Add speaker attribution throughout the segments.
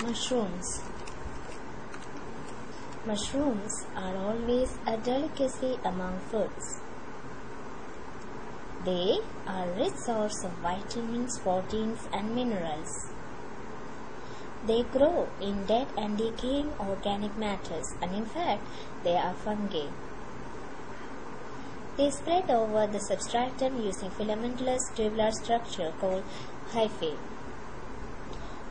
Speaker 1: Mushrooms. Mushrooms are always a delicacy among foods. They are a rich source of vitamins, proteins and minerals. They grow in dead and decaying organic matters, and in fact they are fungi. They spread over the substratum using filamentless tubular structure called hyphae.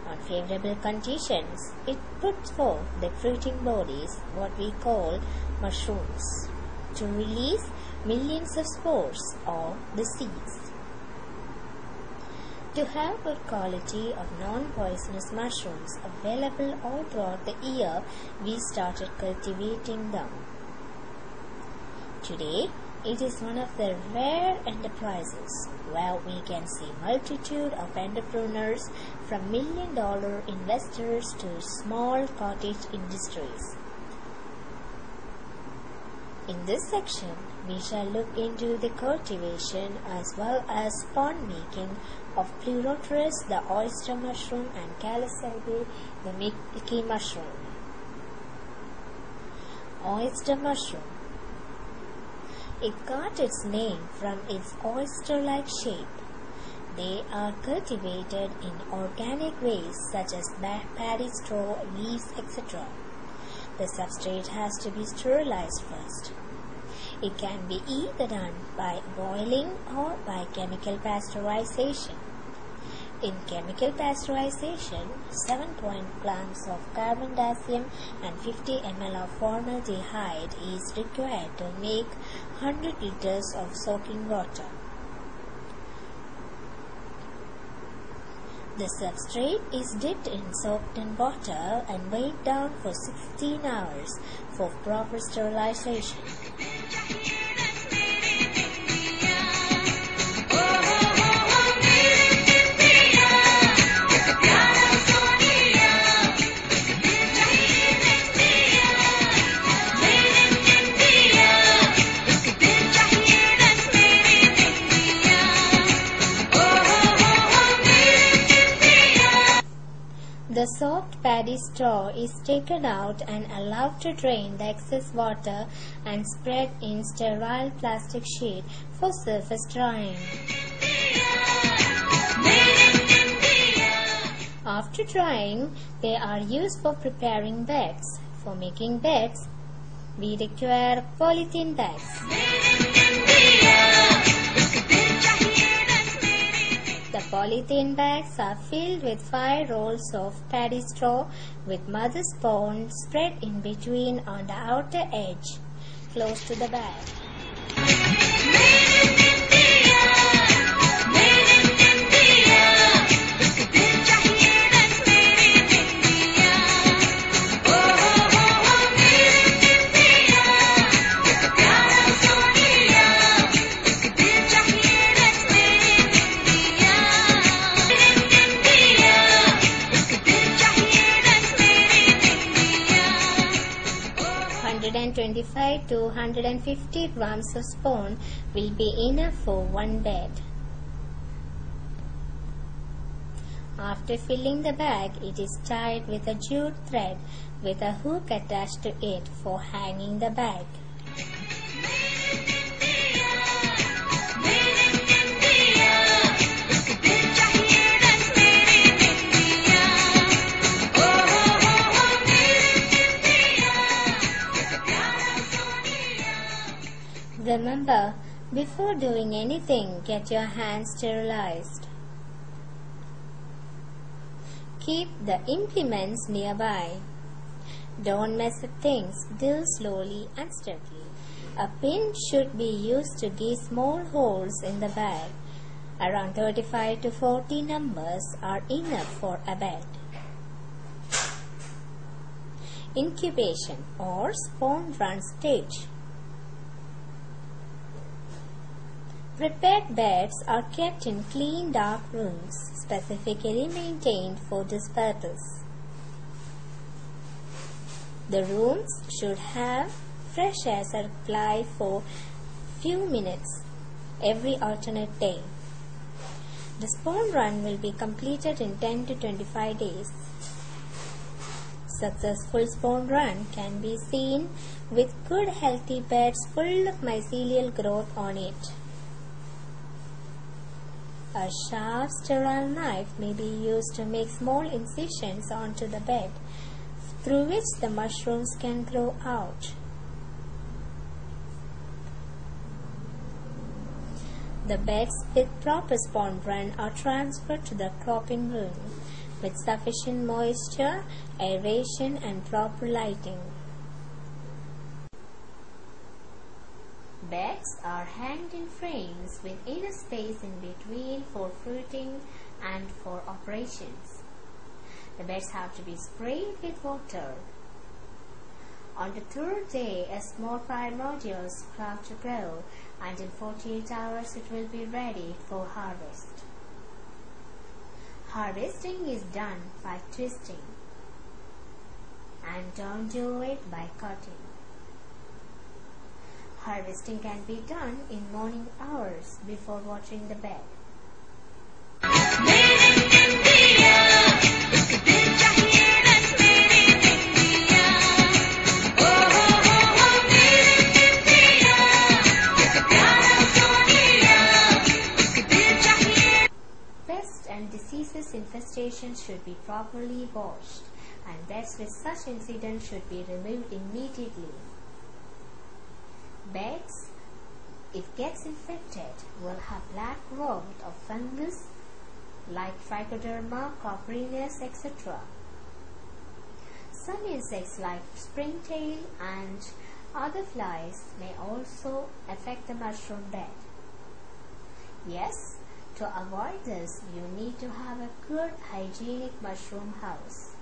Speaker 1: On favorable conditions, it puts forth the fruiting bodies, what we call mushrooms, to release millions of spores or the seeds. To have good quality of non-poisonous mushrooms available all throughout the year, we started cultivating them. Today, it is one of the rare enterprises where we can see multitude of entrepreneurs from $1 million investors to small cottage industries. In this section, we shall look into the cultivation as well as spawn making of Pleuroterus, the oyster mushroom, and Caliceldae, the milky mushroom. Oyster mushroom. It got its name from its oyster-like shape. They are cultivated in organic ways such as paddy straw, leaves, etc. The substrate has to be sterilized first. It can be either done by boiling or by chemical pasteurization. In chemical pasteurization, 7 grams of carbendazim and 50 ml of formaldehyde is required to make 100 liters of soaking water. The substrate is dipped in soaked in water and weighed down for 16 hours for proper sterilization. The soaked paddy straw is taken out and allowed to drain the excess water and spread in sterile plastic sheet for surface drying. After drying, they are used for preparing beds. For making beds, we require polythene bags. The polythene bags are filled with 5 rolls of paddy straw with mother spawn spread in between on the outer edge, close to the bag. 125 to 150 grams of spawn will be enough for one bed. After filling the bag, it is tied with a jute thread with a hook attached to it for hanging the bag. Remember, before doing anything, get your hands sterilized. Keep the implements nearby. Don't mess with things. Do slowly and steadily. A pin should be used to give small holes in the bag. Around 35 to 40 numbers are enough for a bed. Incubation or spawn run stage. Prepared beds are kept in clean, dark rooms, specifically maintained for this purpose. The rooms should have fresh air supply for few minutes every alternate day. The spawn run will be completed in 10 to 25 days. Successful spawn run can be seen with good healthy beds full of mycelial growth on it. A sharp sterile knife may be used to make small incisions onto the bed, through which the mushrooms can grow out. The beds with proper spawn run are transferred to the cropping room with sufficient moisture, aeration and proper lighting. Beds are hanged in frames with enough space in between for fruiting and for operations. The beds have to be sprayed with water. On the third day, a small primordial sprout to grow, and in 48 hours it will be ready for harvest. Harvesting is done by twisting, and don't do it by cutting. Harvesting can be done in morning hours before watering the bed. Pest and diseases infestation should be properly washed, and beds with such incidents should be removed immediately. Beds, if gets infected, will have black growth of fungus like Trichoderma, coprinus, etc. Some insects like springtail and other flies may also affect the mushroom bed. Yes, to avoid this, you need to have a good hygienic mushroom house.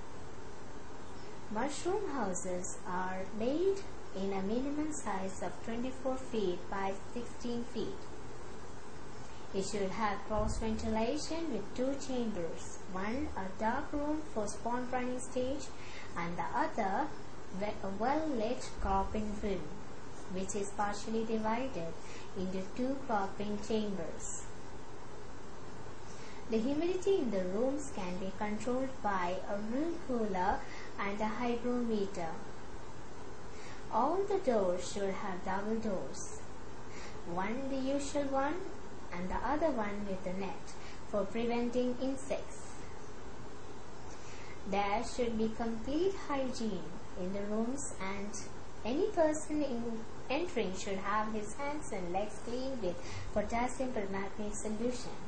Speaker 1: Mushroom houses are made in a minimum size of 24 feet by 16 feet. It should have cross ventilation with 2 chambers, one a dark room for spawn running stage and the other a well-lit cropping room, which is partially divided into 2 cropping chambers. The humidity in the rooms can be controlled by a room cooler and a hygrometer. All the doors should have double doors, one the usual one and the other one with a net for preventing insects. There should be complete hygiene in the rooms, and any person entering should have his hands and legs cleaned with potassium permanganate solution.